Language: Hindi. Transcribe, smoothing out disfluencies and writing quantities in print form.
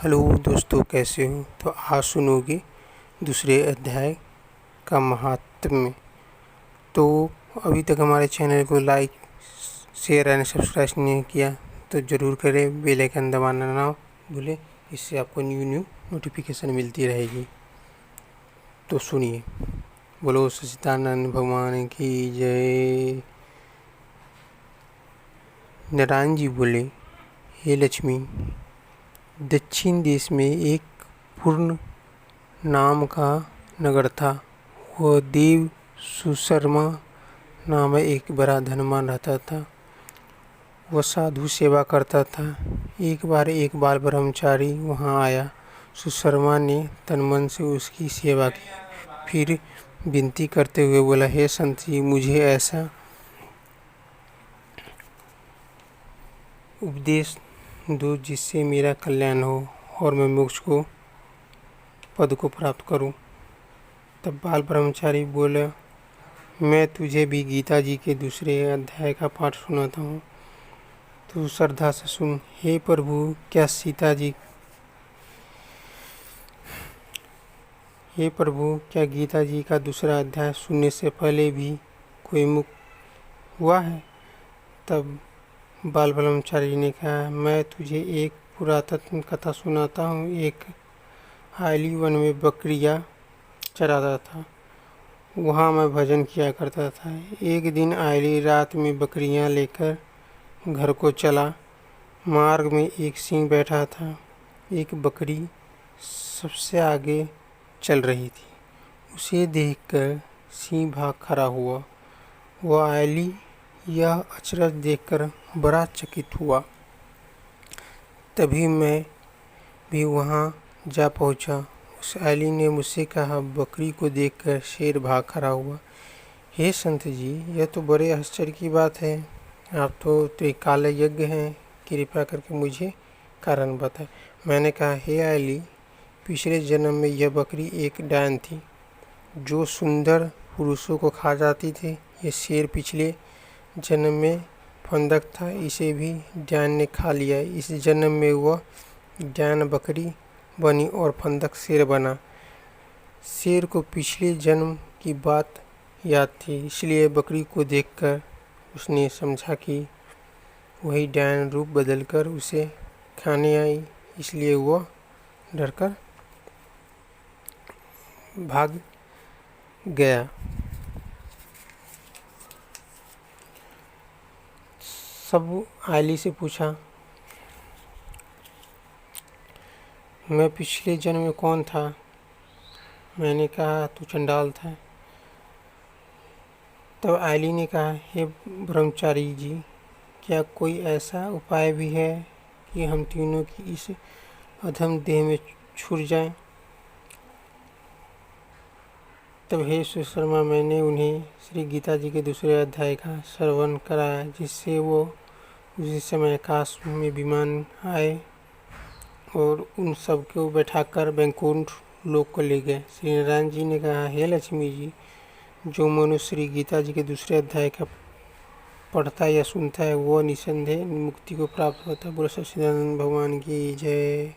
हेलो दोस्तों, कैसे हो। तो आज सुनोगे दूसरे अध्याय का महात्म्य। तो अभी तक हमारे चैनल को लाइक, शेयर एंड सब्सक्राइब नहीं किया तो ज़रूर करें। बेल आइकन दबाना ना भूलें, इससे आपको न्यू नोटिफिकेशन मिलती रहेगी। तो सुनिए। बोलो सच्चिदानंद भगवान की जय। नारायण जी बोले, हे लक्ष्मी, दक्षिण देश में एक पूर्ण नाम का नगर था। वह देव सुशर्मा नाम एक बड़ा धनवान रहता था। वह साधु सेवा करता था। एक बार एक बाल ब्रह्मचारी वहाँ आया। सुशर्मा ने तन मन से उसकी सेवा की। फिर विनती करते हुए बोला, हे संत जी, मुझे ऐसा उपदेश दो जिससे मेरा कल्याण हो और मैं मोक्ष को पद को प्राप्त करूं। तब बाल ब्रह्मचारी बोला, मैं तुझे भी गीता जी के दूसरे अध्याय का पाठ सुनाता हूँ, तू श्रद्धा से सुन। हे प्रभु, क्या गीता जी का दूसरा अध्याय सुनने से पहले भी कोई मुक्त हुआ है? तब बाल ब्रह्मचारी ने कहा, मैं तुझे एक पुरातन कथा सुनाता हूँ। एक आयली वन में बकरियाँ चराता था। वहाँ मैं भजन किया करता था। एक दिन आयली रात में बकरियाँ लेकर घर को चला। मार्ग में एक सिंह बैठा था। एक बकरी सबसे आगे चल रही थी। उसे देखकर सिंह भाग खड़ा हुआ। वह आयली यह अचरज देखकर बड़ा चकित हुआ। तभी मैं भी वहाँ जा पहुँचा। उस आयली ने मुझसे कहा, बकरी को देखकर शेर भाग खड़ा हुआ। हे संत जी, यह तो बड़े आश्चर्य की बात है। आप तो एक काले यज्ञ हैं, कृपया करके मुझे कारण बताएं। मैंने कहा, हे आयली, पिछले जन्म में यह बकरी एक डायन थी जो सुंदर पुरुषों को खा जाती थी। यह शेर पिछले जन्म में फंदक था, इसे भी डायन ने खा लिया। इस जन्म में वह डायन बकरी बनी और फंदक शेर बना। शेर को पिछले जन्म की बात याद थी, इसलिए बकरी को देखकर उसने समझा कि वही डायन रूप बदलकर उसे खाने आई, इसलिए वह डरकर भाग गया। सब आयली से पूछा, मैं पिछले जन्म में कौन था? मैंने कहा, तू चंडाल था। तब आयली ने कहा, हे ब्रह्मचारी जी, क्या कोई ऐसा उपाय भी है कि हम तीनों की इस अधम देह में छूट जाएं? तब हे सुशर्मा, मैंने उन्हें श्री गीता जी के दूसरे अध्याय का श्रवण कराया, जिससे वो उसी समय आकाश में विमान आए और उन सब को बैठाकर वैकुंठ लोक को ले गए। श्री नारायण जी ने कहा, हे लक्ष्मी जी, जो मनुष्य श्री गीता जी के दूसरे अध्याय का पढ़ता या सुनता है, वो निसंदेह मुक्ति को प्राप्त होता है। बोलो सच्चिदानंद भगवान की जय।